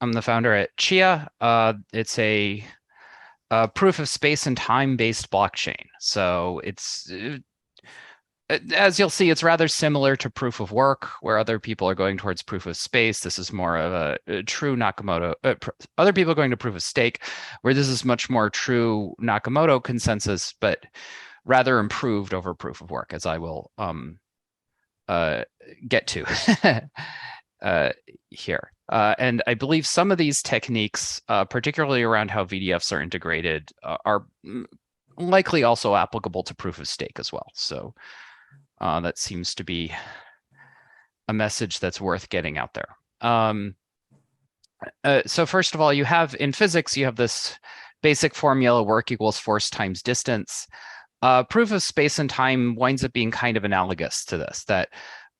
I'm the founder at Chia. It's a proof of space and time based blockchain. So it's as you'll see, it's rather similar to proof of work, where other people are going towards proof of space. This is more of a true Nakamoto. Other people are going to proof of stake, where this is much more true Nakamoto consensus, but rather improved over proof of work, as I will get to here. And I believe some of these techniques, particularly around how VDFs are integrated, are likely also applicable to proof of stake as well. So that seems to be a message that's worth getting out there. So first of all, you have in physics, you have this basic formula: work equals force times distance. Proof of space and time winds up being kind of analogous to this, that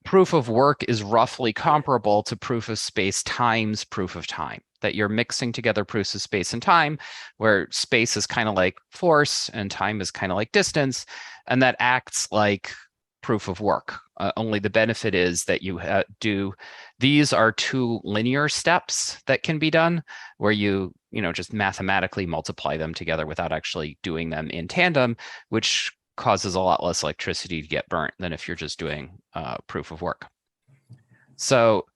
proof of work is roughly comparable to proof of space times proof of time, that you're mixing together proofs of space and time, where space is kind of like force and time is kind of like distance, and that acts like proof of work. Only the benefit is that you these are two linear steps that can be done, where you just mathematically multiply them together without actually doing them in tandem, which causes a lot less electricity to get burnt than if you're just doing proof of work. So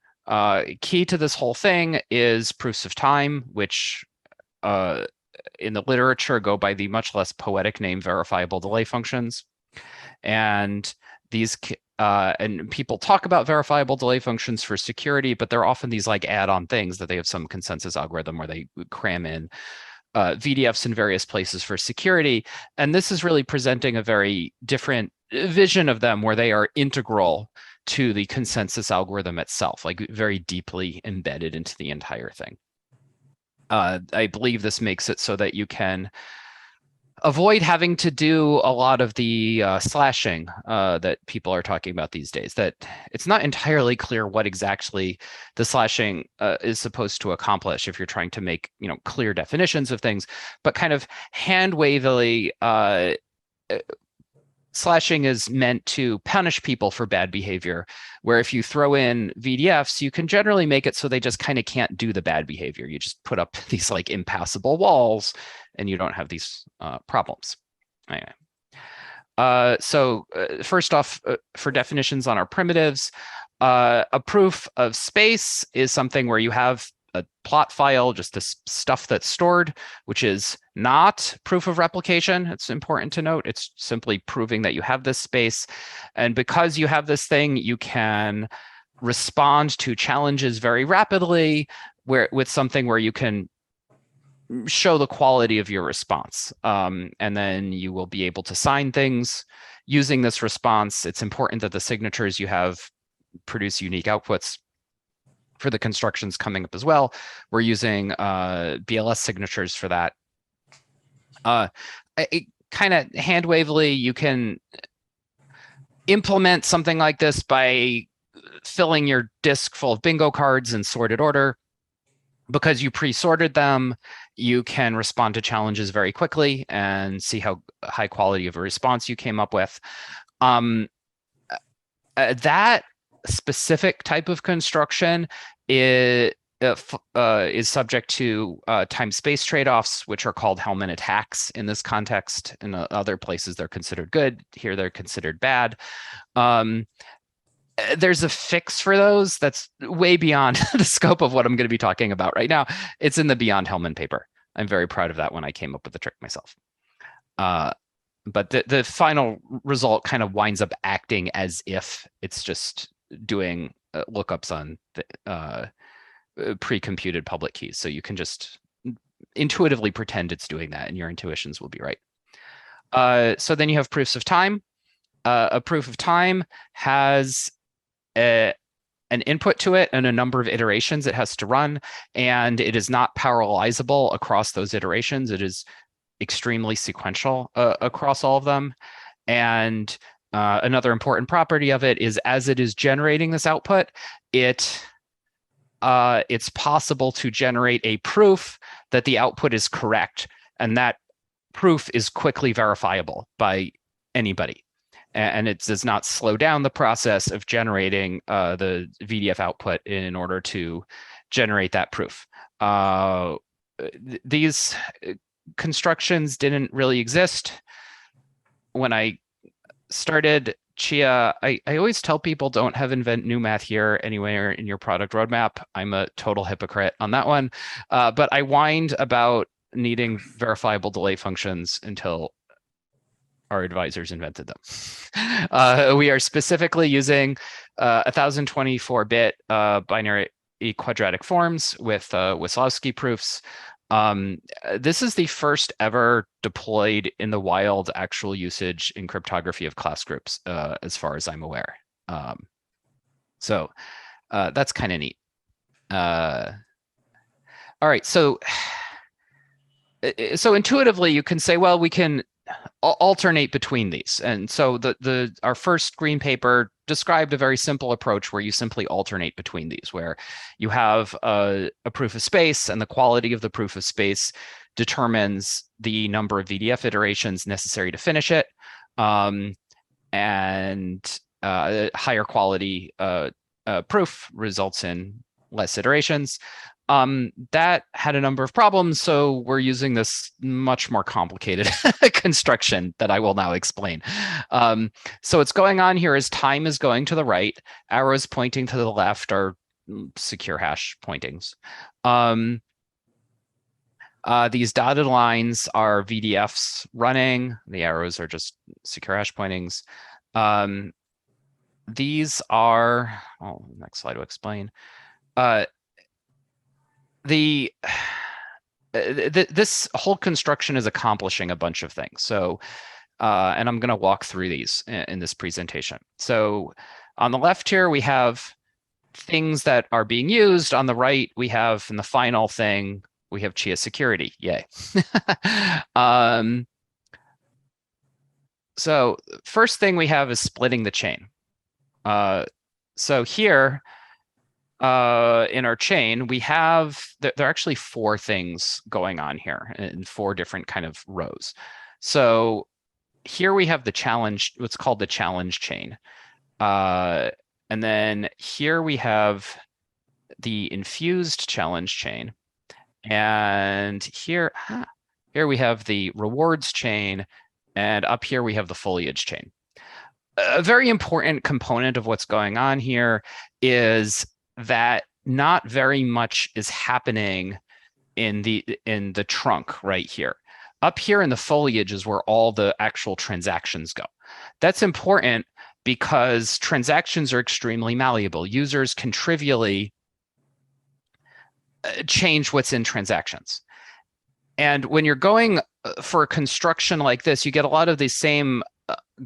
key to this whole thing is proofs of time, which in the literature go by the much less poetic name verifiable delay functions. And these and people talk about verifiable delay functions for security, but they're often these like add-on things that they have some consensus algorithm where they cram in VDFs in various places for security. And this is really presenting a very different vision of them, where they are integral to the consensus algorithm itself, like very deeply embedded into the entire thing. I believe this makes it so that you can avoid having to do a lot of the slashing that people are talking about these days. That it's not entirely clear what exactly the slashing is supposed to accomplish if you're trying to make clear definitions of things, but kind of hand-wavily slashing is meant to punish people for bad behavior, where if you throw in VDFs, you can generally make it so they just kind of can't do the bad behavior. You just put up these like impassable walls and you don't have these problems. Anyway. So first off, for definitions on our primitives, a proof of space is something where you have a plot file, just this stuff that's stored, which is not proof of replication. It's important to note. It's simply proving that you have this space. And because you have this thing, you can respond to challenges very rapidly with something where you can show the quality of your response. And then you will be able to sign things using this response. It's important that the signatures you have produce unique outputs. For the constructions coming up as well, we're using BLS signatures for that. Kind of hand-wavily, you can implement something like this by filling your disk full of bingo cards in sorted order. Because you pre-sorted them, you can respond to challenges very quickly and see how high quality of a response you came up with. That specific type of construction is subject to time-space trade-offs, which are called Hellman attacks in this context. In other places, they're considered good. Here, they're considered bad. There's a fix for those that's way beyond the scope of what I'm going to be talking about right now. It's in the Beyond Hellman paper. I'm very proud of that when I came up with the trick myself. But the final result kind of winds up acting as if it's just doing lookups on the pre-computed public keys. So you can just intuitively pretend it's doing that and your intuitions will be right. So then you have proofs of time. A proof of time has an input to it and a number of iterations it has to run, and it is not parallelizable across those iterations. It is extremely sequential across all of them. And another important property of it is, as it is generating this output, it's possible to generate a proof that the output is correct, and that proof is quickly verifiable by anybody. And it does not slow down the process of generating the VDF output in order to generate that proof. These constructions didn't really exist when I started Chia. I always tell people don't have invent new math here anywhere in your product roadmap. I'm a total hypocrite on that one. But I whined about needing verifiable delay functions until our advisors invented them. We are specifically using 1024-bit binary quadratic forms with Wisłowski proofs. This is the first ever deployed in the wild actual usage in cryptography of class groups, as far as I'm aware. So that's kind of neat. All right, so intuitively you can say, well, we can alternate between these. And so our first green paper described a very simple approach where you simply alternate between these, where you have a proof of space, and the quality of the proof of space determines the number of VDF iterations necessary to finish it. And higher quality proof results in less iterations. That had a number of problems, so we're using this much more complicated construction that I will now explain. So what's going on here is time is going to the right, arrows pointing to the left are secure hash pointings. These dotted lines are VDFs running, the arrows are just secure hash pointings. These are, next slide will explain. This whole construction is accomplishing a bunch of things. So, and I'm going to walk through these in this presentation. So on the left here, we have things that are being used. On the right, we have, in the final thing, we have Chia security. Yay. So first thing we have is splitting the chain. So here, in our chain, we have, there are actually 4 things going on here in 4 different kind of rows. So here we have the challenge, what's called the challenge chain. And then here we have the infused challenge chain. And here we have the rewards chain. And up here we have the foliage chain. A very important component of what's going on here is that not very much is happening in the trunk right here. Up here in the foliage is where all the actual transactions go. That's important because transactions are extremely malleable. Users can trivially change what's in transactions. And when you're going for a construction like this, you get a lot of these same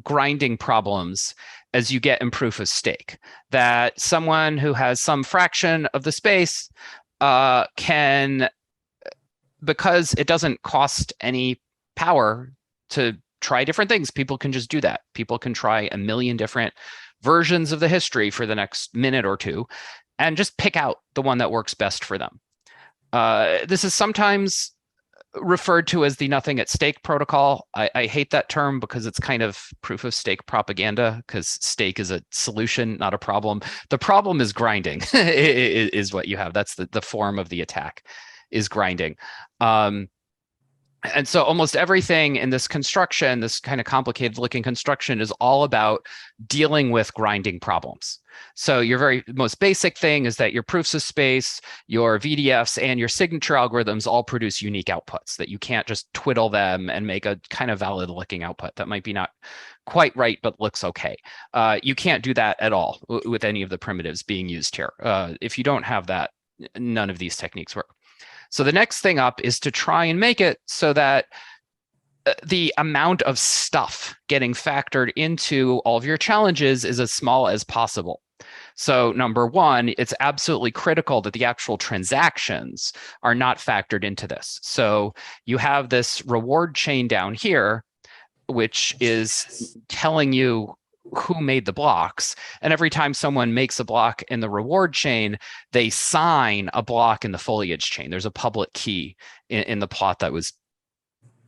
grinding problems as you get in proof of stake, that someone who has some fraction of the space can, because it doesn't cost any power to try different things, people can just do that. People can try a million different versions of the history for the next minute or two and just pick out the one that works best for them. This is sometimes referred to as the nothing at stake protocol. I hate that term because it's kind of proof of stake propaganda, because stake is a solution, not a problem. The problem is grinding is what you have. That's the form of the attack, is grinding. And so almost everything in this construction, this kind of complicated looking construction, is all about dealing with grinding problems. So your very most basic thing is that your proofs of space, your VDFs, and your signature algorithms all produce unique outputs, that you can't just twiddle them and make a kind of valid looking output that might be not quite right, but looks okay. You can't do that at all with any of the primitives being used here. If you don't have that, none of these techniques work. So the next thing up is to try and make it so that the amount of stuff getting factored into all of your challenges is as small as possible. So number one, it's absolutely critical that the actual transactions are not factored into this. So you have this reward chain down here, which is telling you who made the blocks. And every time someone makes a block in the reward chain, they sign a block in the foliage chain. There's a public key in the plot that was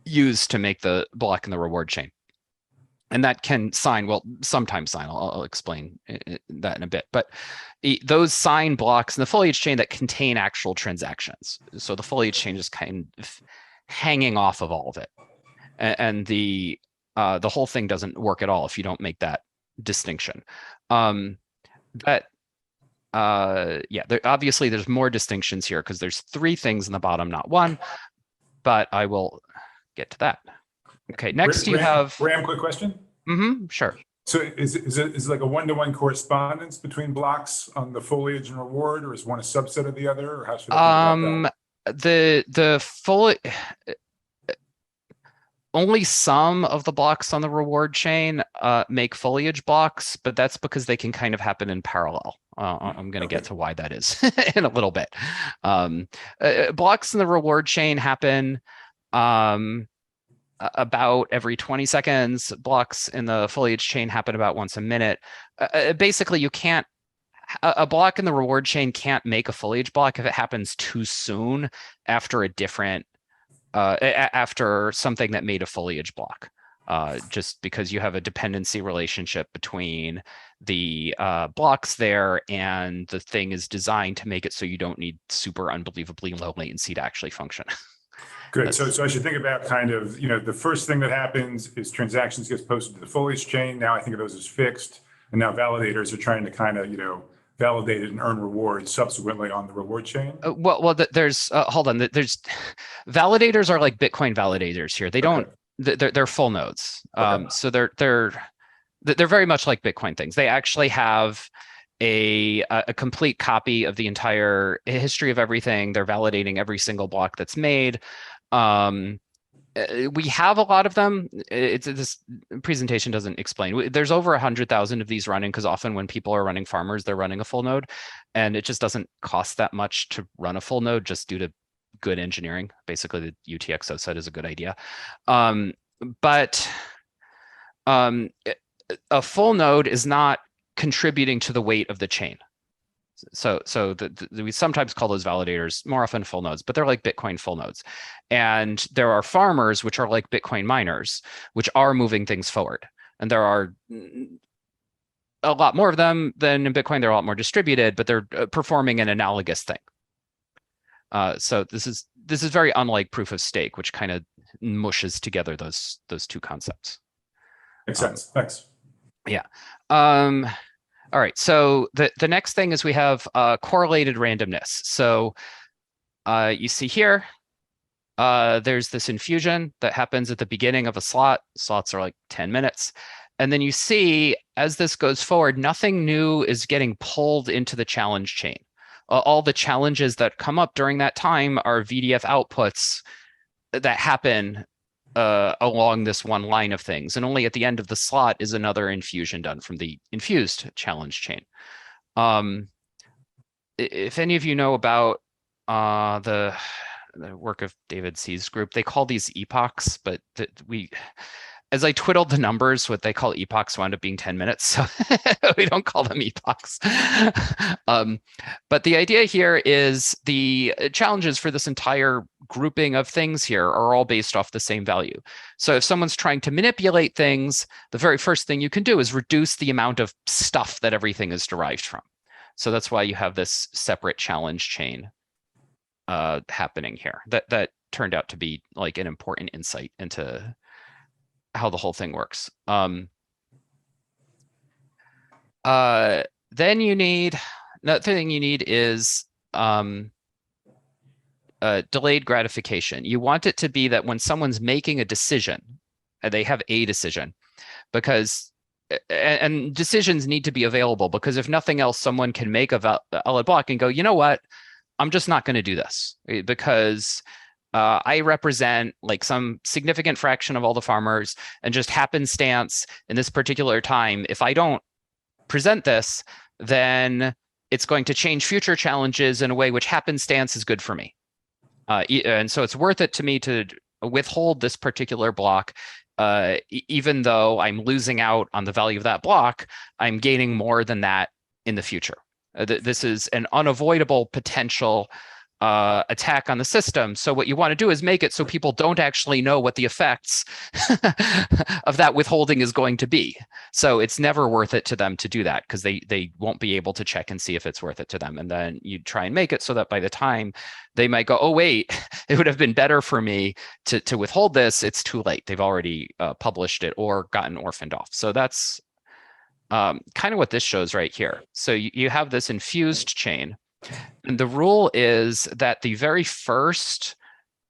used to make the block in the reward chain. And that can sign, well, sometimes sign. I'll explain that in a bit. But those sign blocks in the foliage chain that contain actual transactions. So the foliage chain is kind of hanging off of all of it. And the whole thing doesn't work at all if you don't make that distinction. Yeah, obviously there's more distinctions here because there's 3 things in the bottom, not 1, but I will get to that. Okay, next you have... Bram, quick question. Sure. So is it like a one-to-one correspondence between blocks on the foliage and reward, or is one a subset of the other, or how should I think about that? The full... Only some of the blocks on the reward chain make foliage blocks, but that's because they can kind of happen in parallel. I'm going to get to why that is in a little bit. Blocks in the reward chain happen about every 20 seconds. Blocks in the foliage chain happen about once a minute. Basically, you can't... A block in the reward chain can't make a foliage block if it happens too soon after a different... after something that made a foliage block, just because you have a dependency relationship between the blocks there, and the thing is designed to make it so you don't need super unbelievably low latency to actually function. Good. So I should think about kind of, the first thing that happens is transactions gets posted to the foliage chain. Now I think of those as fixed, and now validators are trying to kind of, validate it and earn rewards subsequently on the reward chain. There's hold on. There's validators are like Bitcoin validators here. They don't. They're full nodes. So they're very much like Bitcoin things. They actually have a complete copy of the entire history of everything. They're validating every single block that's made. We have a lot of them. This presentation doesn't explain. There's over 100,000 of these running, because often when people are running farmers, they're running a full node, and it just doesn't cost that much to run a full node just due to good engineering. Basically, the UTXO set is a good idea. But a full node is not contributing to the weight of the chain. So we sometimes call those validators, more often full nodes, but they're like Bitcoin full nodes. And there are farmers, which are like Bitcoin miners, which are moving things forward. And there are a lot more of them than in Bitcoin. They're a lot more distributed, but they're performing an analogous thing. So this is very unlike proof of stake, which kind of mushes together those 2 concepts. Makes sense. Thanks. Yeah. All right, so the next thing is we have correlated randomness. So you see here, there's this infusion that happens at the beginning of a slot. Slots are like 10 minutes. And then you see, as this goes forward, nothing new is getting pulled into the challenge chain. All the challenges that come up during that time are VDF outputs that happen along this one line of things, and only at the end of the slot is another infusion done from the infused challenge chain. If any of you know about the work of David C's group, they call these epochs, but as I twiddled the numbers, what they call epochs wound up being 10 minutes, so we don't call them epochs. But the idea here is the challenges for this entire grouping of things here are all based off the same value. So if someone's trying to manipulate things, the very first thing you can do is reduce the amount of stuff that everything is derived from. So that's why you have this separate challenge chain happening here. That turned out to be like an important insight into how the whole thing works. Then you need, another thing you need is delayed gratification. You want it to be that when someone's making a decision, they have a decision, because, and decisions need to be available, because if nothing else, someone can make a valid block and go, you know what, I'm just not going to do this because I represent like some significant fraction of all the farmers, and just happenstance in this particular time, if I don't present this, then it's going to change future challenges in a way which happenstance is good for me. And so it's worth it to me to withhold this particular block, even though I'm losing out on the value of that block, I'm gaining more than that in the future. This is an unavoidable potential attack on the system. So what you want to do is make it so people don't actually know what the effects of that withholding is going to be. So it's never worth it to them to do that, because they won't be able to check and see if it's worth it to them. And then you try and make it so that by the time they might go, oh, wait, it would have been better for me to withhold this, it's too late. They've already published it or gotten orphaned off. So that's kind of what this shows right here. So you have this infused chain. And the rule is that the very first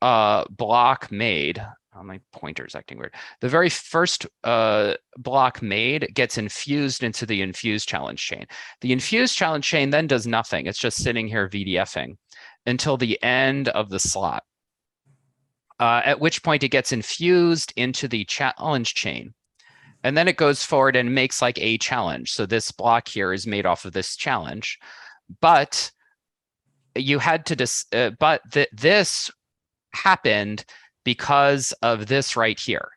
block made, oh, my pointer's acting weird. The very first block made gets infused into the infused challenge chain. The infused challenge chain then does nothing. It's just sitting here VDFing until the end of the slot, at which point it gets infused into the challenge chain. And then it goes forward and makes like a challenge. So this block here is made off of this challenge, but you had to this happened because of this right here.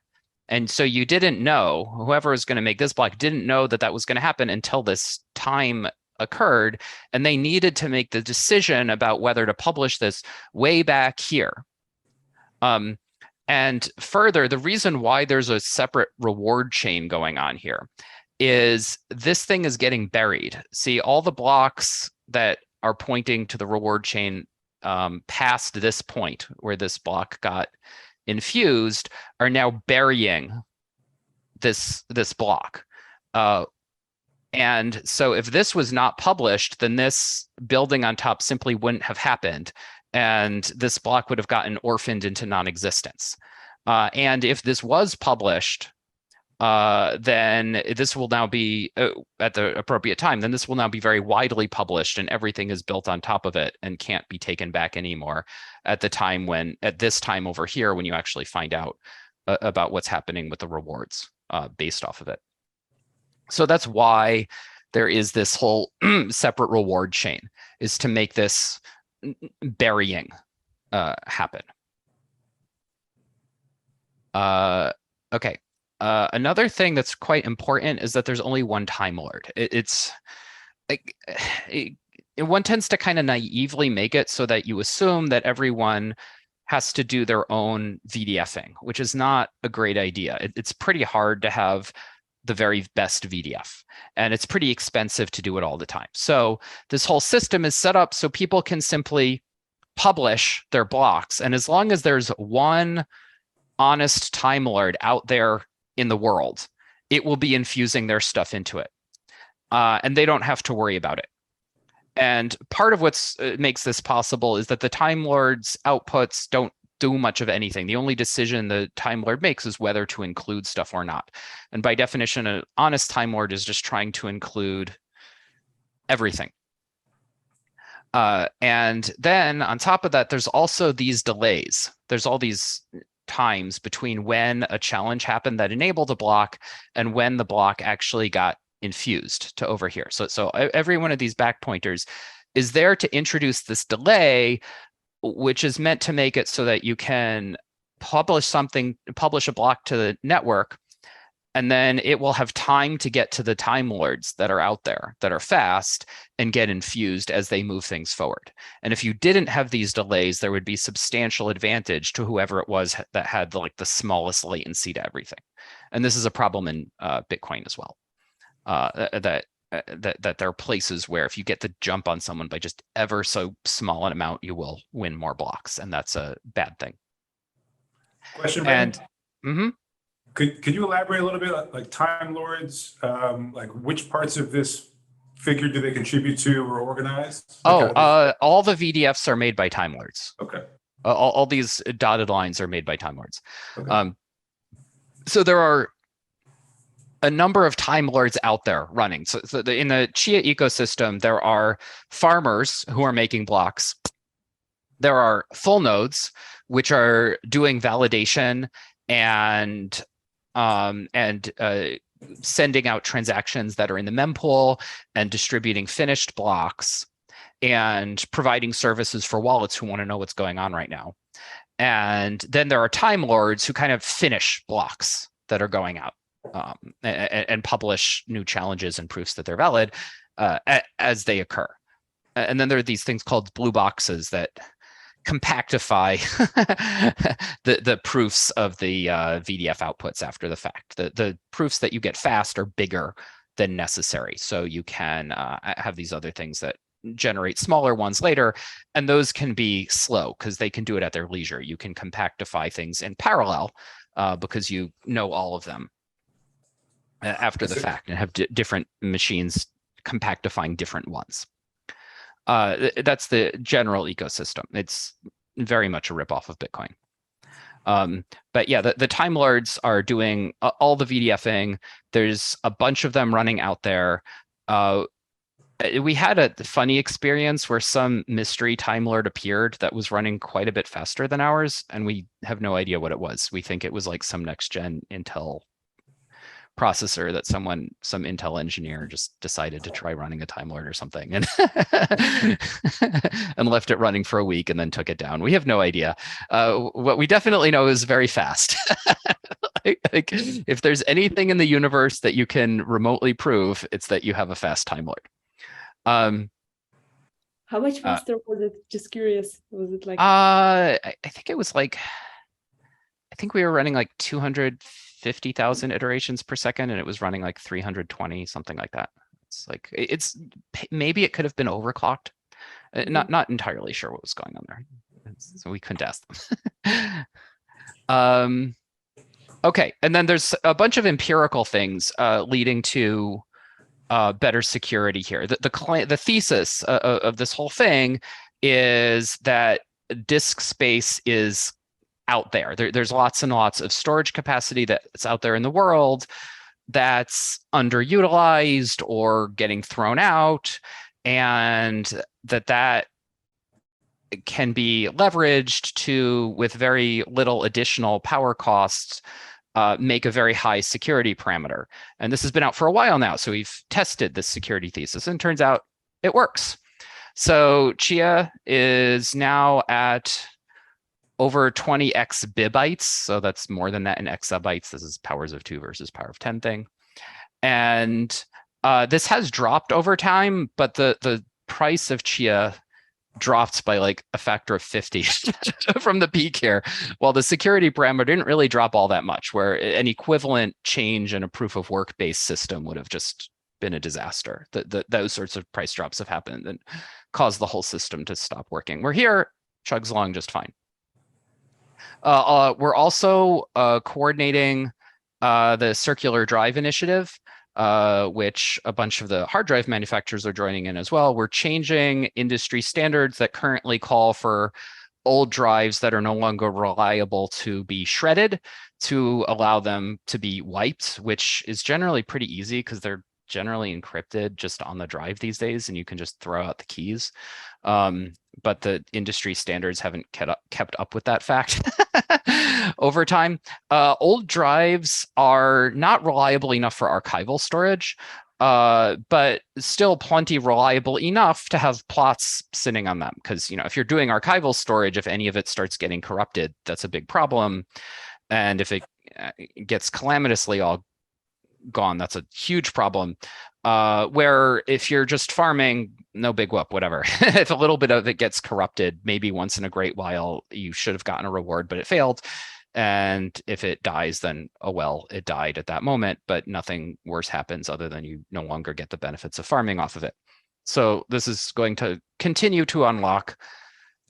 And so you didn't know, whoever was going to make this block didn't know that that was going to happen until this time occurred. And they needed to make the decision about whether to publish this way back here. And further, the reason why there's a separate reward chain going on here is this thing is getting buried. See, all the blocks that are pointing to the reward chain past this point where this block got infused are now burying this block. And so if this was not published, then this building on top simply wouldn't have happened. And this block would have gotten orphaned into non-existence. And if this was published, then this will now be at the appropriate time, then this will now be very widely published and everything is built on top of it and can't be taken back anymore at the time when, at this time over here, when you actually find out about what's happening with the rewards based off of it. So that's why there is this whole separate reward chain, is to make this burying happen. Okay. Another thing that's quite important is that there's only one Time Lord. One tends to kind of naively make it so that you assume that everyone has to do their own VDFing, which is not a great idea. It's pretty hard to have the very best VDF, and it's pretty expensive to do it all the time. So this whole system is set up so people can simply publish their blocks. And as long as there's one honest Time Lord out there in the world, it will be infusing their stuff into it. And they don't have to worry about it. And part of what makes this possible is that the Time Lord's outputs don't do much of anything. The only decision the Time Lord makes is whether to include stuff or not. And by definition, an honest Time Lord is just trying to include everything. And then on top of that, there's also these delays. There's all these times between when a challenge happened that enabled a block and when the block actually got infused to over here. So every one of these back pointers is there to introduce this delay, which is meant to make it so that you can publish a block to the network, and then it will have time to get to the Time Lords that are out there that are fast and get infused as they move things forward. And if you didn't have these delays, there would be substantial advantage to whoever it was that had like the smallest latency to everything. And this is a problem in Bitcoin as well. That there are places where if you get the jump on someone by just ever so small an amount, you will win more blocks, and that's a bad thing. Question, and could you elaborate a little bit, like Time Lords, like which parts of this figure do they contribute to or organize? All the VDFs are made by Time Lords. Okay. All these dotted lines are made by Time Lords. Okay. So there are a number of Time Lords out there running. So in the Chia ecosystem, there are farmers who are making blocks. There are full nodes, which are doing validation and sending out transactions that are in the mempool and distributing finished blocks and providing services for wallets who want to know what's going on right now. And then there are Time Lords who kind of finish blocks that are going out. And publish new challenges and proofs that they're valid as they occur. And then there are these things called blue boxes that compactify the proofs of the VDF outputs after the fact. The proofs that you get fast are bigger than necessary. So you can have these other things that generate smaller ones later, and those can be slow because they can do it at their leisure. You can compactify things in parallel because you know all of them after the fact and have different machines compactifying different ones. That's the general ecosystem. It's very much a ripoff of Bitcoin. But yeah, the Time Lords are doing all the VDFing. There's a bunch of them running out there. We had a funny experience where some mystery Time Lord appeared that was running quite a bit faster than ours, and we have no idea what it was. We think it was like some next gen Intel processor that some Intel engineer just decided to try running a Time Lord or something and and left it running for a week and then took it down. We have no idea. What we definitely know is very fast. like, if there's anything in the universe that you can remotely prove, it's that you have a fast Time Lord. How much faster was it? Just curious. Was it like? I think it was like, I think we were running like 250,000 iterations per second, and it was running like 320, something like that. It's like, maybe it could have been overclocked. Not entirely sure what was going on there. So we couldn't ask them. Okay, and then there's a bunch of empirical things leading to better security here. The thesis of this whole thing is that disk space is out there. There's lots and lots of storage capacity that's out there in the world that's underutilized or getting thrown out, and that can be leveraged to, with very little additional power costs, make a very high security parameter. And this has been out for a while now. So we've tested this security thesis, and it turns out it works. So Chia is now at over 20 exabytes. So that's more than that in exabytes. This is powers of 2 versus power of 10 thing. And this has dropped over time, but the price of Chia dropped by like a factor of 50 from the peak here, while the security parameter didn't really drop all that much, where an equivalent change in a proof of work based system would have just been a disaster. Those sorts of price drops have happened and caused the whole system to stop working. We're here, chugs along just fine. We're also coordinating the circular drive initiative, which a bunch of the hard drive manufacturers are joining in as well. We're changing industry standards that currently call for old drives that are no longer reliable to be shredded to allow them to be wiped, which is generally pretty easy because they're generally encrypted just on the drive these days, and you can just throw out the keys. But the industry standards haven't kept up with that fact over time. Old drives are not reliable enough for archival storage, but still plenty reliable enough to have plots sitting on them. Because, you know, if you're doing archival storage, if any of it starts getting corrupted, that's a big problem. And if it gets calamitously all gone, that's a huge problem. Where if you're just farming, no big whoop, whatever. If a little bit of it gets corrupted, maybe once in a great while, you should have gotten a reward, but it failed. And if it dies, then, oh well, it died at that moment, but nothing worse happens other than you no longer get the benefits of farming off of it. So this is going to continue to unlock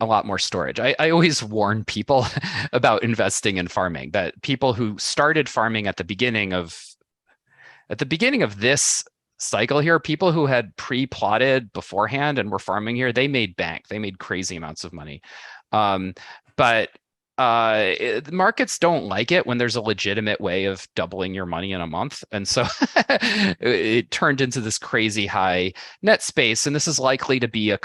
a lot more storage. I always warn people about investing in farming, that people who started farming at the beginning of this cycle here, people who had pre-plotted beforehand and were farming here, they made bank. They made crazy amounts of money. But the markets don't like it when there's a legitimate way of doubling your money in a month. And so it turned into this crazy high net space. And this is likely to be a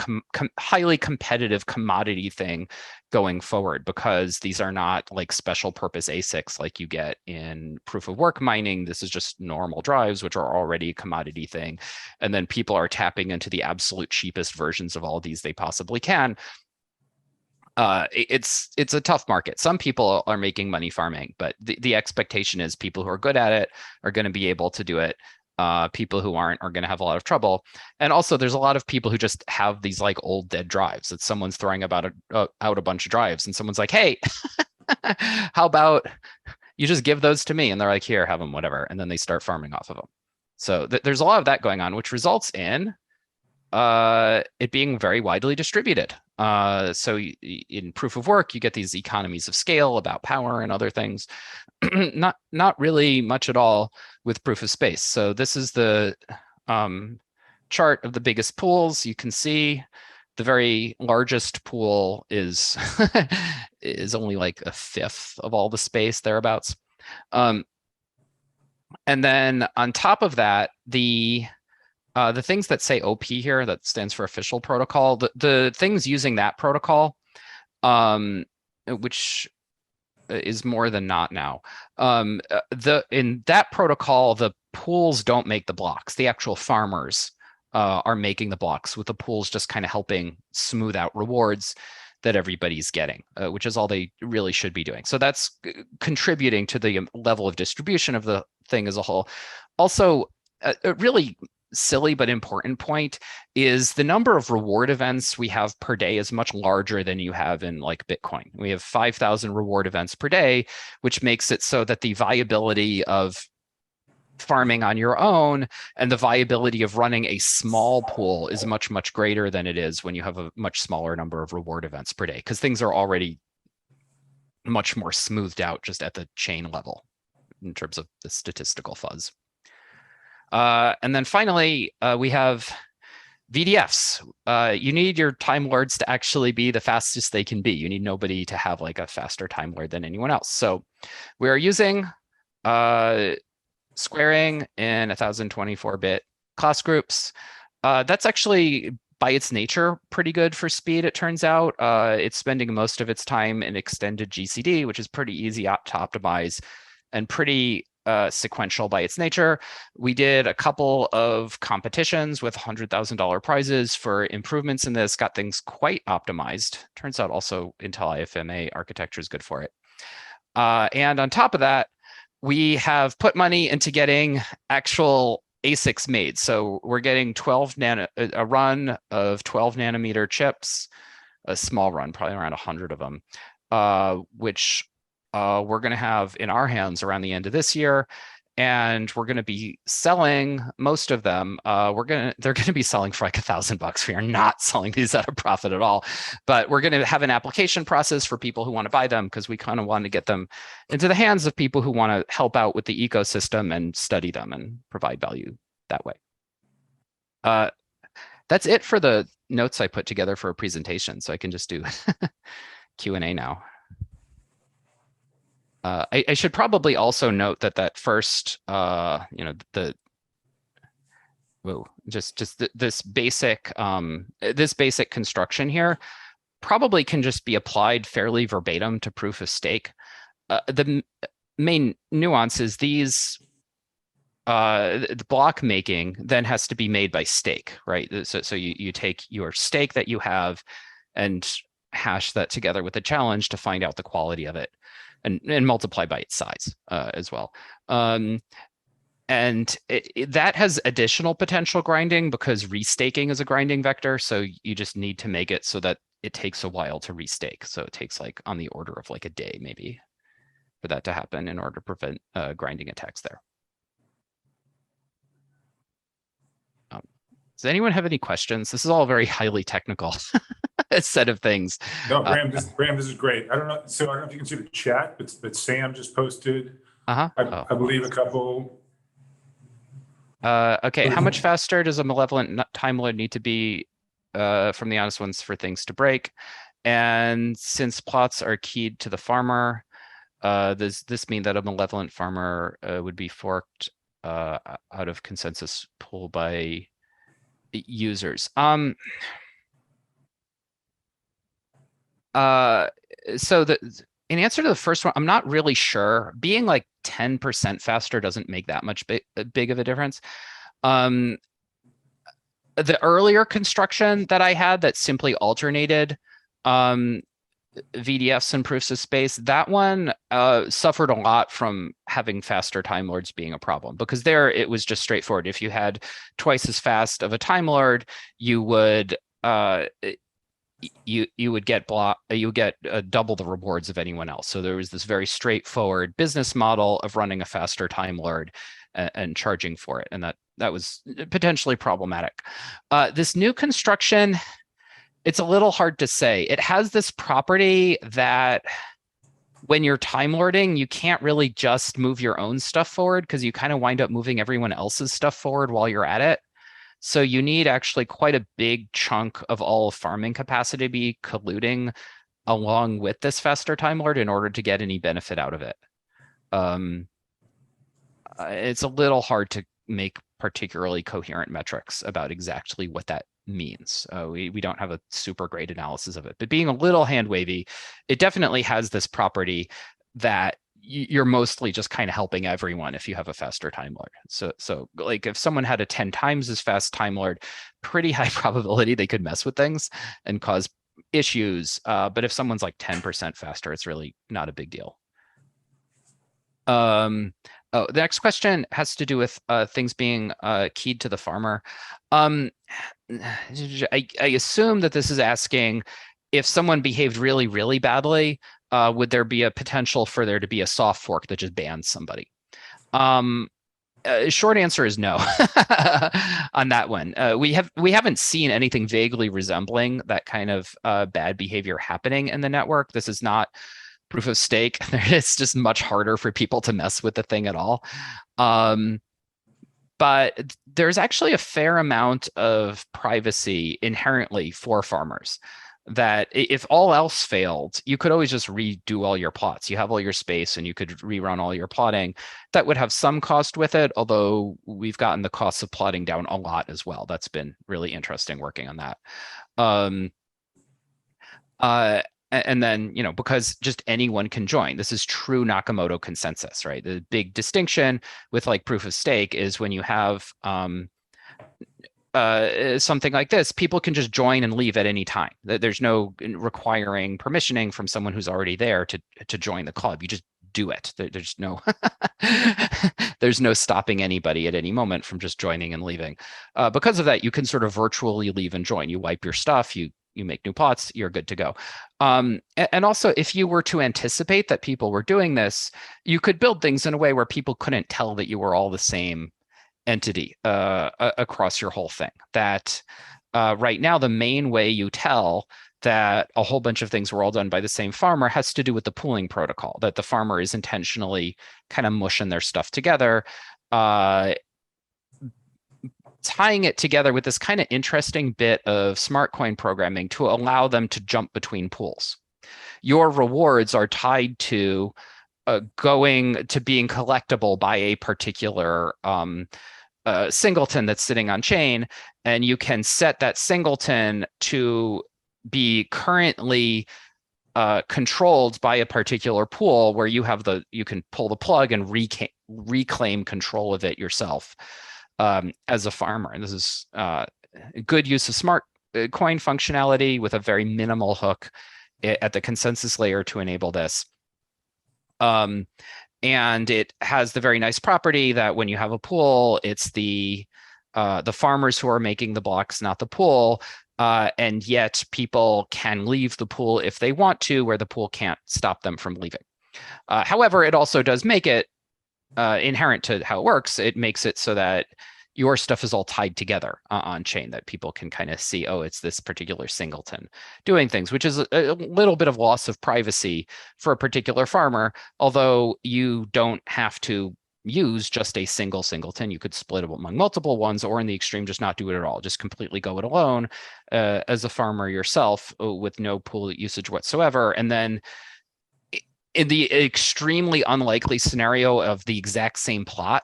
highly competitive commodity thing going forward, because these are not like special purpose ASICs like you get in proof of work mining. This is just normal drives, which are already a commodity thing. And then people are tapping into the absolute cheapest versions of all of these they possibly can. It's a tough market. Some people are making money farming, but the expectation is people who are good at it are going to be able to do it People who aren't are going to have a lot of trouble. And also there's a lot of people who just have these like old dead drives that someone's throwing out a bunch of drives and someone's like, hey, how about you just give those to me? And they're like, here, have them, whatever. And then they start farming off of them. So there's a lot of that going on, which results in it being very widely distributed. So in proof of work, you get these economies of scale about power and other things. not really much at all with proof of space. So this is the chart of the biggest pools. You can see the very largest pool is is only like a fifth of all the space thereabouts. And then on top of that, the things that say OP here, that stands for official protocol, the things using that protocol, which is more than not now. In that protocol, the pools don't make the blocks. The actual farmers are making the blocks, with the pools just kind of helping smooth out rewards that everybody's getting, which is all they really should be doing. So that's contributing to the level of distribution of the thing as a whole. Also, a really silly but important point is the number of reward events we have per day is much larger than you have in like Bitcoin. We have 5,000 reward events per day, which makes it so that the viability of farming on your own and the viability of running a small pool is much, much greater than it is when you have a much smaller number of reward events per day, because things are already much more smoothed out just at the chain level in terms of the statistical fuzz. And then finally, we have VDFs. You need your Time Lords to actually be the fastest they can be. You need nobody to have like a faster Time Lord than anyone else. So we are using squaring in 1024-bit class groups. That's actually, by its nature, pretty good for speed, it turns out. It's spending most of its time in extended GCD, which is pretty easy to optimize and pretty sequential by its nature. We did a couple of competitions with $100,000 prizes for improvements in this, got things quite optimized. Turns out also Intel IFMA architecture is good for it. And on top of that, we have put money into getting actual ASICs made. So we're getting a run of 12 nanometer chips, a small run, probably around 100 of them, which we're going to have in our hands around the end of this year, and we're going to be selling most of them. They're going to be selling for like $1,000. We are not selling these at a profit at all, but we're going to have an application process for people who want to buy them, because we kind of want to get them into the hands of people who want to help out with the ecosystem and study them and provide value that way. That's it for the notes I put together for a presentation, so I can just do Q&A now. I should probably also note that first, this basic construction here probably can just be applied fairly verbatim to proof of stake. The main nuance is the block making then has to be made by stake, right? So you take your stake that you have and hash that together with the challenge to find out the quality of it. And multiply by its size as well. And that has additional potential grinding, because restaking is a grinding vector. So you just need to make it so that it takes a while to restake. So it takes like on the order of like a day maybe for that to happen in order to prevent grinding attacks there. Does anyone have any questions? This is all very highly technical set of things. No, Bram, this is great. I don't know. So I don't know if you can see the chat, but Sam just posted, I believe, a couple. Okay, how much faster does a malevolent time lord need to be from the honest ones for things to break? And since plots are keyed to the farmer, does this mean that a malevolent farmer would be forked out of consensus pool by users? So in answer to the first one, I'm not really sure. Being like 10% faster doesn't make that much big of a difference. The earlier construction that I had that simply alternated VDFs and proofs of space, that one suffered a lot from having faster Time Lords being a problem, because there it was just straightforward. If you had twice as fast of a Time Lord, you would you would get double the rewards of anyone else. So there was this very straightforward business model of running a faster Time Lord and charging for it, and that was potentially problematic. This new construction, it's a little hard to say. It has this property that when you're Time Lording, you can't really just move your own stuff forward, because you kind of wind up moving everyone else's stuff forward while you're at it. So you need actually quite a big chunk of all farming capacity to be colluding along with this faster Time Lord in order to get any benefit out of it. It's a little hard to make particularly coherent metrics about exactly what that means. We don't have a super great analysis of it, but being a little hand wavy, it definitely has this property that you're mostly just kind of helping everyone if you have a faster Time Lord. So like if someone had a 10 times as fast Time Lord, pretty high probability they could mess with things and cause issues. But if someone's like 10% faster, it's really not a big deal. Oh, the next question has to do with things being keyed to the farmer. I assume that this is asking if someone behaved really, really badly, would there be a potential for there to be a soft fork that just bans somebody? Short answer is no on that one. We haven't seen anything vaguely resembling that kind of bad behavior happening in the network. This is not proof of stake. It's just much harder for people to mess with the thing at all. But there's actually a fair amount of privacy inherently for farmers, that if all else failed, you could always just redo all your plots. You have all your space and you could rerun all your plotting. That would have some cost with it, although we've gotten the costs of plotting down a lot as well. That's been really interesting working on that. And then, because just anyone can join. This is true Nakamoto consensus, right? The big distinction with like proof of stake is when you have something like this, people can just join and leave at any time. There's no requiring permissioning from someone who's already there to join the club. You just do it. There's no there's no stopping anybody at any moment from just joining and leaving. Because of that, you can sort of virtually leave and join. You wipe your stuff, you make new plots, you're good to go. And also, if you were to anticipate that people were doing this, you could build things in a way where people couldn't tell that you were all the same entity across your whole thing. That right now, the main way you tell that a whole bunch of things were all done by the same farmer has to do with the pooling protocol, that the farmer is intentionally kind of mushing their stuff together, tying it together with this kind of interesting bit of smart coin programming to allow them to jump between pools. Your rewards are tied to going to being collectible by a particular singleton that's sitting on chain, and you can set that singleton to be currently controlled by a particular pool where you can pull the plug and reclaim control of it yourself. As a farmer. And this is good use of smart coin functionality with a very minimal hook at the consensus layer to enable this. And it has the very nice property that when you have a pool, it's the farmers who are making the blocks, not the pool. And yet people can leave the pool if they want to, where the pool can't stop them from leaving. However, it also does make it inherent to how it works. It makes it so that your stuff is all tied together on chain, that people can kind of see, oh, it's this particular singleton doing things, which is a little bit of loss of privacy for a particular farmer, although you don't have to use just a single singleton. You could split it among multiple ones, or in the extreme, just not do it at all. Just completely go it alone as a farmer yourself with no pool usage whatsoever. And then in the extremely unlikely scenario of the exact same plot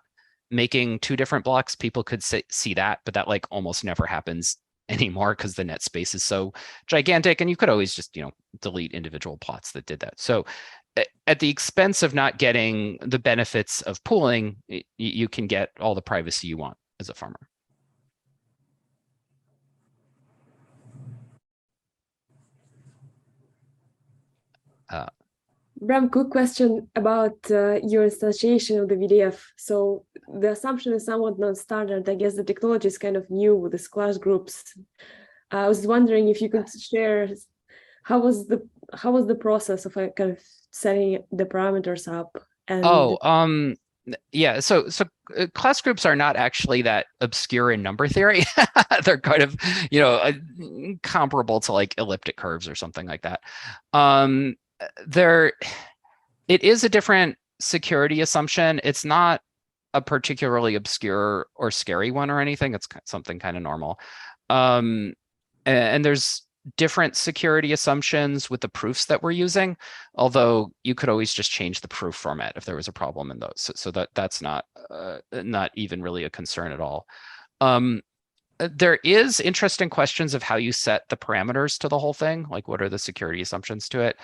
making two different blocks, people could see that, but that like almost never happens anymore because the net space is so gigantic, and you could always just delete individual plots that did that. So at the expense of not getting the benefits of pooling, you can get all the privacy you want as a farmer. Bram, quick question about your instantiation of the VDF. So the assumption is somewhat non-standard. I guess the technology is kind of new with these class groups. I was wondering if you could share how was the process of kind of setting the parameters up. And yeah, so class groups are not actually that obscure in number theory. They're kind of, comparable to like elliptic curves or something like that. It is a different security assumption. It's not a particularly obscure or scary one or anything. It's something kind of normal. And there's different security assumptions with the proofs that we're using, although you could always just change the proof format if there was a problem in those. So that's not even really a concern at all. There is interesting questions of how you set the parameters to the whole thing, like what are the security assumptions to it.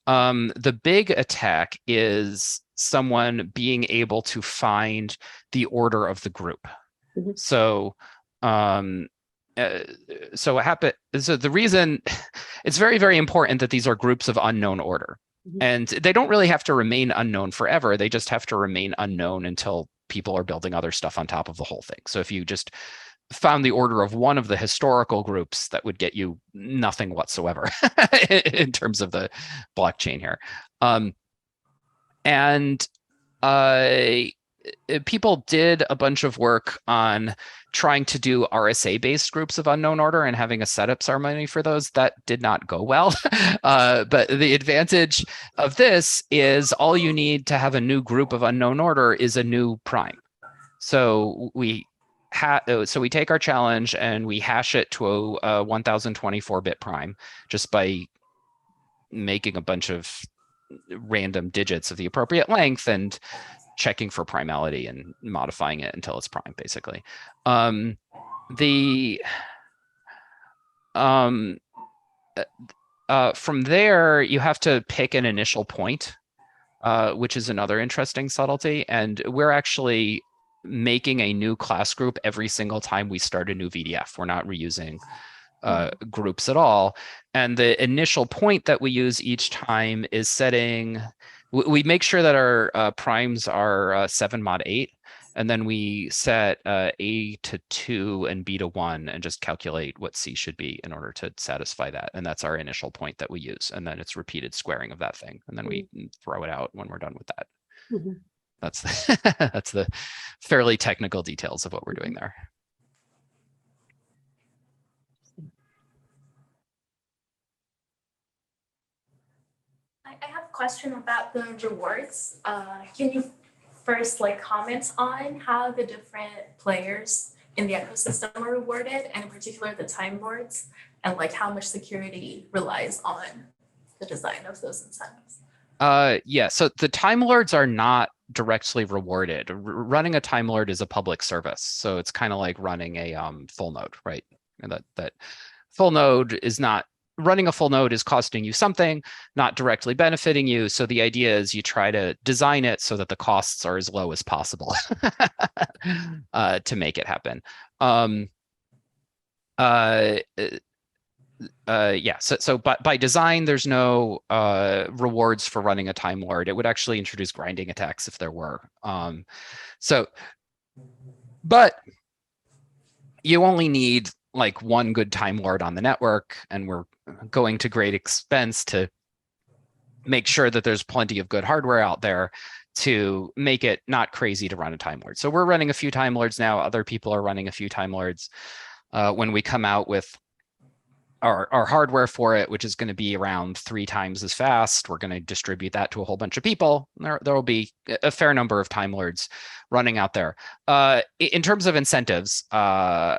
The big attack is someone being able to find the order of the group. Mm-hmm. So what happened? So the reason it's very, very important that these are groups of unknown order, mm-hmm. and they don't really have to remain unknown forever. They just have to remain unknown until people are building other stuff on top of the whole thing. So if you just found the order of one of the historical groups, that would get you nothing whatsoever in terms of the blockchain here. People did a bunch of work on trying to do RSA-based groups of unknown order and having a setup ceremony for those. That did not go well. But the advantage of this is all you need to have a new group of unknown order is a new prime. So we take our challenge and we hash it to a 1024-bit prime just by making a bunch of random digits of the appropriate length and checking for primality and modifying it until it's prime, basically. From there, you have to pick an initial point, which is another interesting subtlety. And we're actually making a new class group every single time we start a new VDF. We're not reusing groups at all. And the initial point that we use each time is setting, we make sure that our primes are 7 mod 8, and then we set A to 2 and B to 1 and just calculate what C should be in order to satisfy that. And that's our initial point that we use. And then it's repeated squaring of that thing. And then we throw it out when we're done with that. Mm-hmm. That's the fairly technical details of what we're doing there. I have a question about the rewards. Can you first comment on how the different players in the ecosystem are rewarded, and in particular the time lords, and how much security relies on the design of those incentives? Yeah, so the Time Lords are not directly rewarded. Running a Time Lord is a public service, so it's kind of like running a full node, right? And that full node is not running a full node is costing you something, not directly benefiting you. So the idea is you try to design it so that the costs are as low as possible to make it happen. Yeah, so by design, there's no rewards for running a Time Lord. It would actually introduce grinding attacks if there were. But you only need one good Time Lord on the network, and we're going to great expense to make sure that there's plenty of good hardware out there to make it not crazy to run a Time Lord. So we're running a few Time Lords now. Other people are running a few Time Lords. When we come out with our hardware for it, which is going to be around 3 times as fast, we're going to distribute that to a whole bunch of people. There will be a fair number of Time Lords running out there. In terms of incentives, on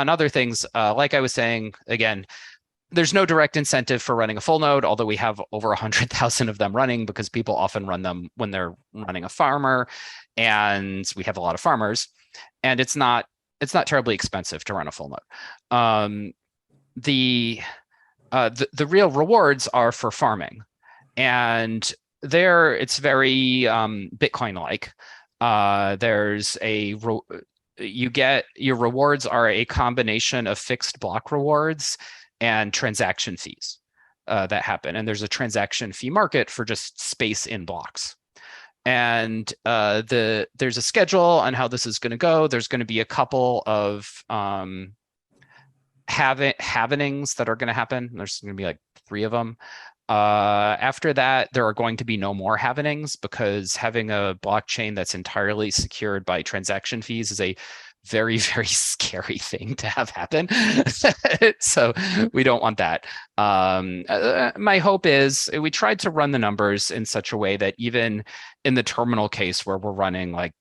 other things, like I was saying, again, there's no direct incentive for running a full node, although we have over 100,000 of them running because people often run them when they're running a farmer, and we have a lot of farmers, and it's not terribly expensive to run a full node. The real rewards are for farming, and there it's very Bitcoin-like. You get your rewards are a combination of fixed block rewards and transaction fees. that happen. And there's a transaction fee market for just space in blocks. And there's a schedule on how this is going to go. There's going to be a couple of halvenings that are going to happen. There's going to be like 3 of them. After that, there are going to be no more halvenings, because having a blockchain that's entirely secured by transaction fees is a very, very scary thing to have happen. So we don't want that. My hope is, we tried to run the numbers in such a way that even in the terminal case where we're running like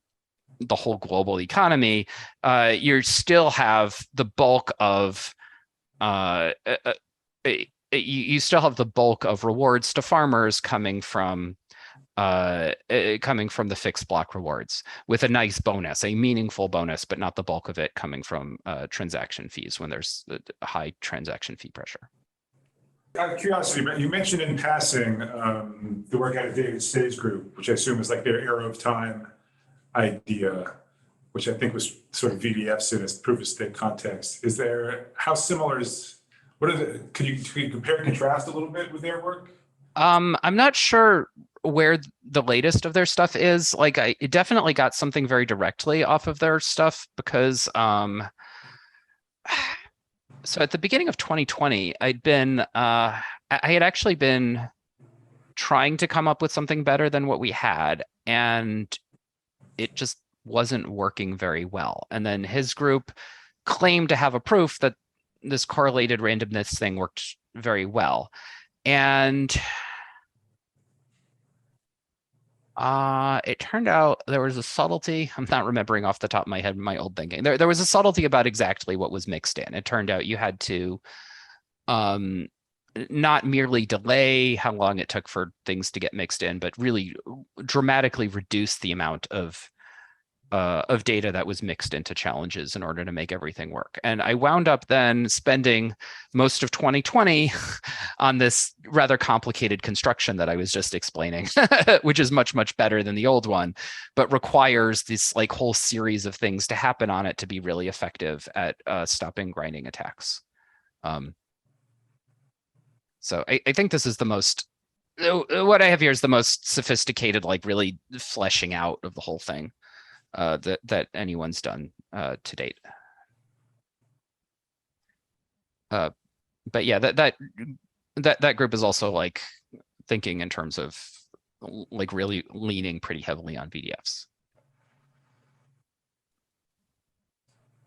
the whole global economy, you still have the bulk of you still have the bulk of rewards to farmers coming from the fixed block rewards, with a nice bonus, a meaningful bonus, but not the bulk of it coming from transaction fees when there's a high transaction fee pressure. Out of curiosity, you mentioned in passing the work out of David Stay's group, which I assume is like their era of time idea, which I think was sort of VDFs in a proof of stake context. Is there, how similar is, what are the, can you compare and contrast a little bit with their work? I'm not sure where the latest of their stuff is. Like, it definitely got something very directly off of their stuff, because so at the beginning of 2020, I had actually been trying to come up with something better than what we had, and it just wasn't working very well. And then his group claimed to have a proof that this correlated randomness thing worked very well. And it turned out there was a subtlety. I'm not remembering off the top of my head my old thinking. There was a subtlety about exactly what was mixed in. It turned out you had to not merely delay how long it took for things to get mixed in, but really dramatically reduce the amount of data that was mixed into challenges in order to make everything work. And I wound up then spending most of 2020 on this rather complicated construction that I was just explaining, which is much, much better than the old one, but requires this like whole series of things to happen on it to be really effective at stopping grinding attacks. So I think this is the most, what I have here is the most sophisticated, like really fleshing out of the whole thing that anyone's done to date. But yeah, that group is also like thinking in terms of like really leaning pretty heavily on VDFs.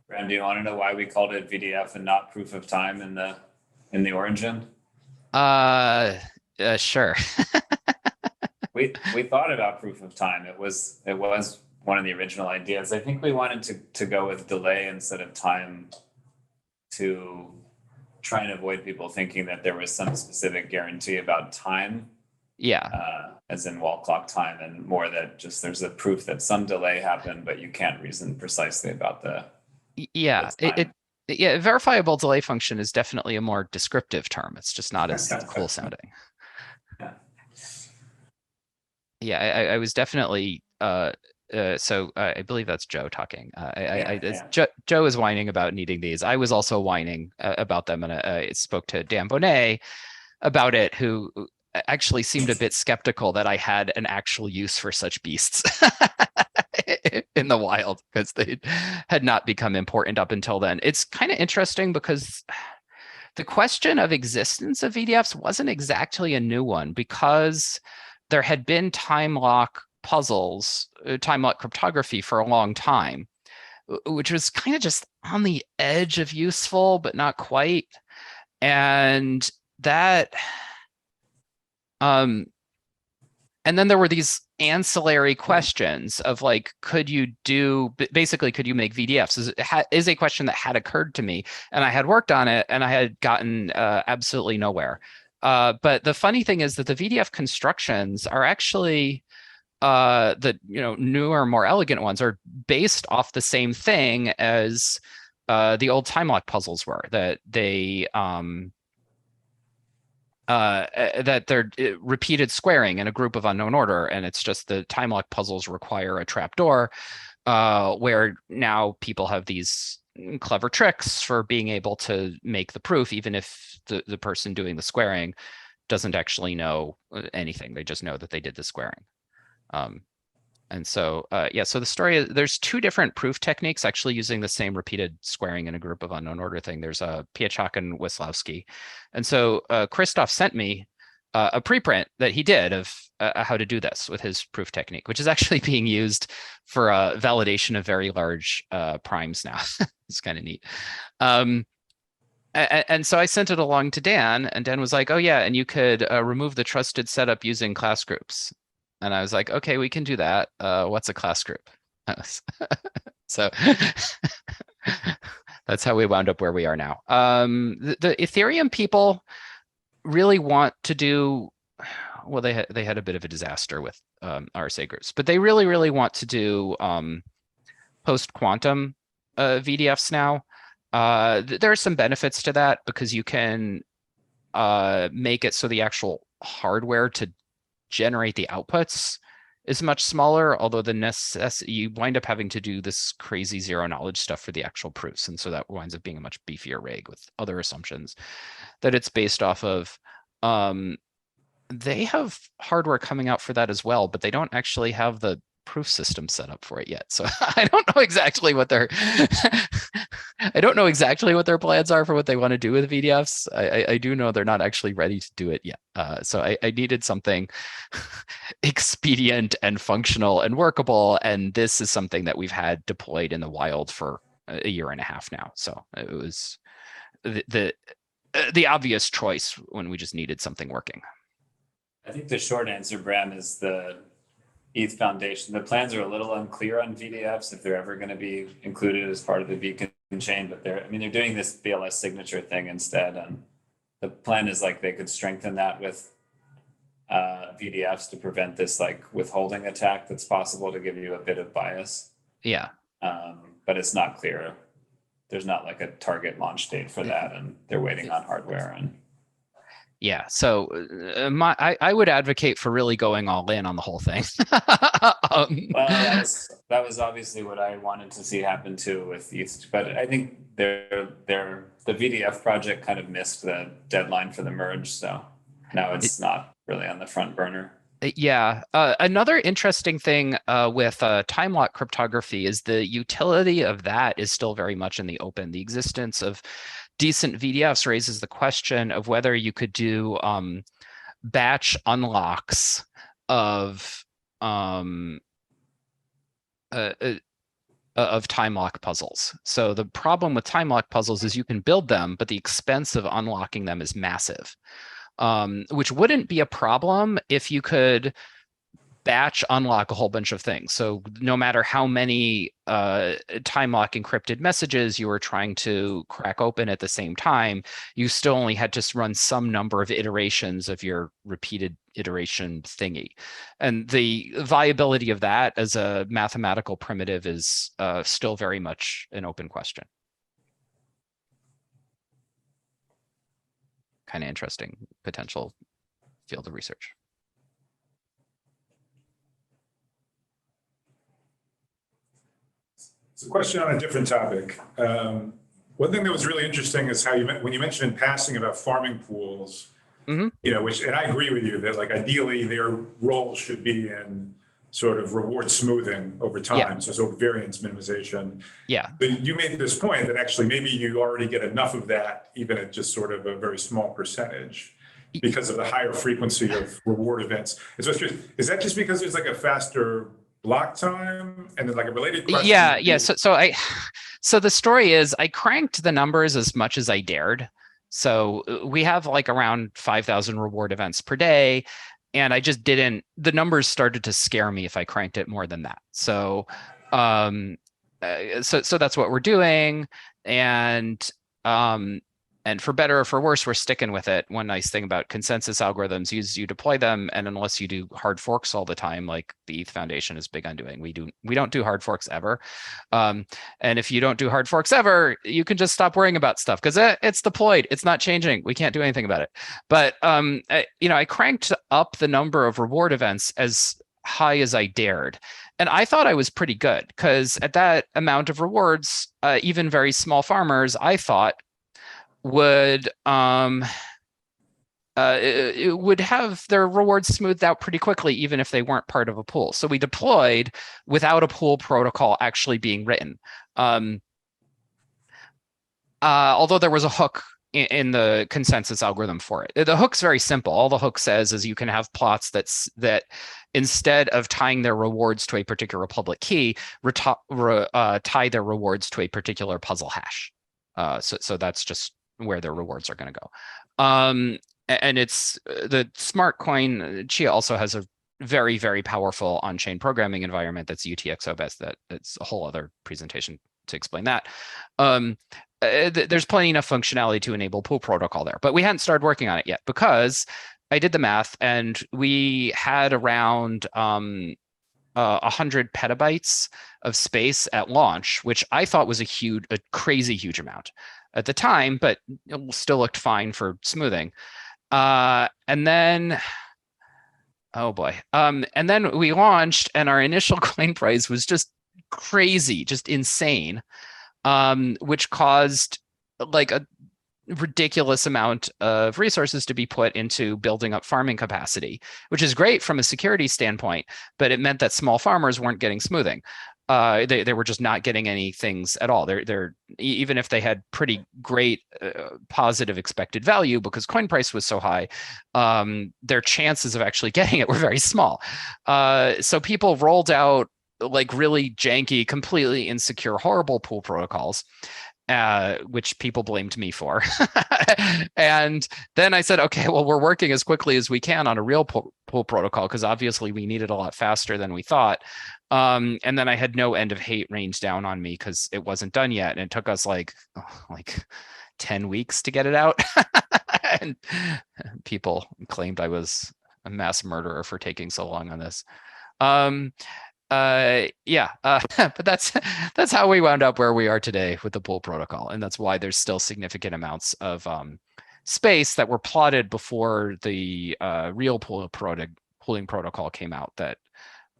Bram, do you want to know why we called it VDF and not proof of time in the origin? Sure. we thought about proof of time. It was one of the original ideas. I think we wanted to go with delay instead of time, to try and avoid people thinking that there was some specific guarantee about time. Yeah. As in wall clock time, and more that just there's a proof that some delay happened, but you can't reason precisely about the yeah. Yeah, verifiable delay function is definitely a more descriptive term. It's just not as cool sounding. Yeah, I was definitely so I believe that's Joe talking. Joe is whining about needing these. I was also whining about them, and I spoke to Dan Bonet about it, who actually seemed a bit skeptical that I had an actual use for such beasts in the wild, because they had not become important up until then. It's kind of interesting because the question of existence of VDFs wasn't exactly a new one, because there had been time lock puzzles, time lock cryptography for a long time, which was kind of just on the edge of useful, but not quite. And that, and then there were these ancillary questions of like, could you make VDFs? Is a question that had occurred to me, and I had worked on it, and I had gotten absolutely nowhere. But the funny thing is that the VDF constructions are actually the newer, more elegant ones are based off the same thing as the old time lock puzzles were. That they're repeated squaring in a group of unknown order, and it's just the time lock puzzles require a trapdoor, where now people have these clever tricks for being able to make the proof, even if the person doing the squaring doesn't actually know anything. They just know that they did the squaring. And so, yeah, so the story is there's two different proof techniques actually using the same repeated squaring in a group of unknown order thing. There's Piechok and Wisłowski. And so Christoph sent me a preprint that he did of how to do this with his proof technique, which is actually being used for validation of very large primes now. It's kind of neat. And so I sent it along to Dan, and Dan was like, oh yeah, and you could remove the trusted setup using class groups. And I was like, okay, we can do that. What's a class group? So that's how we wound up where we are now. The Ethereum people really want to do, well, they had a bit of a disaster with RSA groups, but they really want to do post-quantum VDFs now. There are some benefits to that because you can make it so the actual hardware to generate the outputs is much smaller, although you wind up having to do this crazy zero knowledge stuff for the actual proofs. And so that winds up being a much beefier rig with other assumptions that it's based off of. They have hardware coming out for that as well, but they don't actually have the proof system set up for it yet. So I don't know exactly what their I don't know exactly what their plans are for what they want to do with VDFs. I do know they're not actually ready to do it yet. So I needed something expedient and functional and workable. And this is something that we've had deployed in the wild for a year and a half now. So it was the obvious choice when we just needed something working. I think the short answer, Bram, is the ETH Foundation. The plans are a little unclear on VDFs if they're ever going to be included as part of the beacon chain, but they're doing this BLS signature thing instead. And the plan is like they could strengthen that with VDFs to prevent this like withholding attack that's possible to give you a bit of bias. Yeah. But it's not clear. There's not like a target launch date for that, and they're waiting on hardware. And yeah, so I would advocate for really going all in on the whole thing. Well, that was obviously what I wanted to see happen too with ETH, but I think the VDF project kind of missed the deadline for the merge, so now it's not really on the front burner. Yeah, another interesting thing with time lock cryptography is the utility of that is still very much in the open. The existence of decent VDFs raises the question of whether you could do batch unlocks of time lock puzzles. So the problem with time lock puzzles is you can build them, but the expense of unlocking them is massive, which wouldn't be a problem if you could batch unlock a whole bunch of things. So no matter how many time lock encrypted messages you were trying to crack open at the same time, you still only had to run some number of iterations of your repeated iteration thingy. And the viability of that as a mathematical primitive is still very much an open question. Kind of interesting potential field of research. It's a question on a different topic. One thing that was really interesting is how when you mentioned in passing about farming pools, you know, which, and I agree with you that like ideally their role should be in sort of reward smoothing over time. Yeah. So sort of variance minimization. Yeah. But you made this point that actually maybe you already get enough of that, even at just sort of a very small percentage, because of the higher frequency of reward events. And so is that just because there's like a faster block time? And then like a related question. Yeah. So the story is I cranked the numbers as much as I dared. So we have like around 5,000 reward events per day. And I just didn't, the numbers started to scare me if I cranked it more than that. So, so that's what we're doing. And for better or for worse, we're sticking with it. One nice thing about consensus algorithms is you deploy them, and unless you do hard forks all the time, like the ETH Foundation is big on doing, we don't do hard forks ever. And if you don't do hard forks ever, you can just stop worrying about stuff because it's deployed. It's not changing. We can't do anything about it. But I cranked up the number of reward events as high as I dared. And I thought I was pretty good because at that amount of rewards, even very small farmers, I thought would it would have their rewards smoothed out pretty quickly, even if they weren't part of a pool. So we deployed without a pool protocol actually being written. Although there was a hook in the consensus algorithm for it. The hook's very simple. All the hook says is you can have plots that instead of tying their rewards to a particular public key, tie their rewards to a particular puzzle hash. So that's just where their rewards are going to go. And it's the smart coin. Chia also has a very, very powerful on-chain programming environment that's UTXO-based. That's a whole other presentation to explain that. There's plenty enough functionality to enable pool protocol there, but we hadn't started working on it yet because I did the math and we had around 100 petabytes of space at launch, which I thought was a crazy huge amount at the time, but it still looked fine for smoothing. And then, oh boy. And then we launched and our initial coin price was just crazy, just insane. Which caused like a ridiculous amount of resources to be put into building up farming capacity, which is great from a security standpoint, but it meant that small farmers weren't getting smoothing. They were just not getting any things at all. They're even if they had pretty great positive expected value because coin price was so high, their chances of actually getting it were very small. So people rolled out like really janky, completely insecure, horrible pool protocols, which people blamed me for. And then I said, okay, well, we're working as quickly as we can on a real pool protocol because obviously we need it a lot faster than we thought. And then I had no end of hate rained down on me because it wasn't done yet. And it took us like 10 weeks to get it out. And people claimed I was a mass murderer for taking so long on this. But that's how we wound up where we are today with the pool protocol, and that's why there's still significant amounts of space that were plotted before the real pooling protocol came out that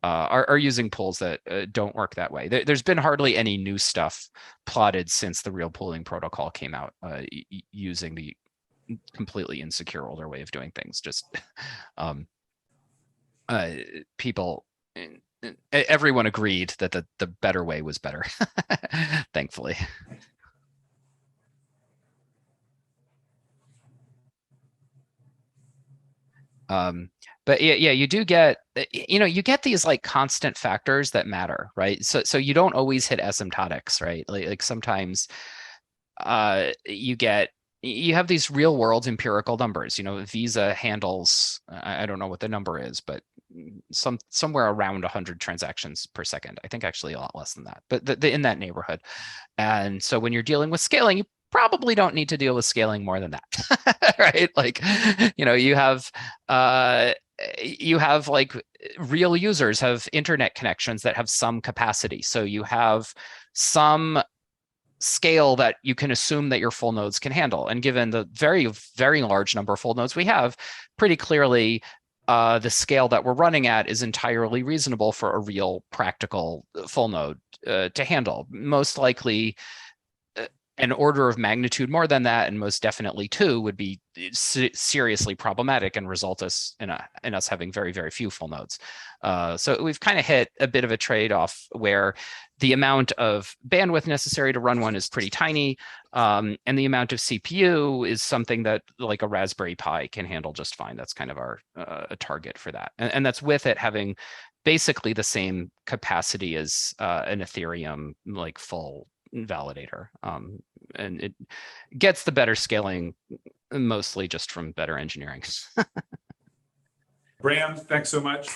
are using pools that don't work that way. There's been hardly any new stuff plotted since the real pooling protocol came out using the completely insecure older way of doing things. Just people. Everyone agreed that the better way was better, thankfully. But yeah, you do get, you get these like constant factors that matter, right? So you don't always hit asymptotics, right? Like sometimes you have these real world empirical numbers. Visa handles, I don't know what the number is, but somewhere around 100 transactions per second. I think actually a lot less than that, but in that neighborhood. And so when you're dealing with scaling, you probably don't need to deal with scaling more than that, right? Like, you have like real users have internet connections that have some capacity. So you have some scale that you can assume that your full nodes can handle. And given the very, very large number of full nodes we have, pretty clearly the scale that we're running at is entirely reasonable for a real practical full node to handle. Most likely an order of magnitude more than that, and most definitely 2 would be seriously problematic and result in us having very, very few full nodes. So we've kind of hit a bit of a trade-off where the amount of bandwidth necessary to run one is pretty tiny, and the amount of CPU is something that like a Raspberry Pi can handle just fine. That's kind of our target for that, and that's with it having basically the same capacity as an Ethereum like full validator, and it gets the better scaling mostly just from better engineering. Bram, thanks so much.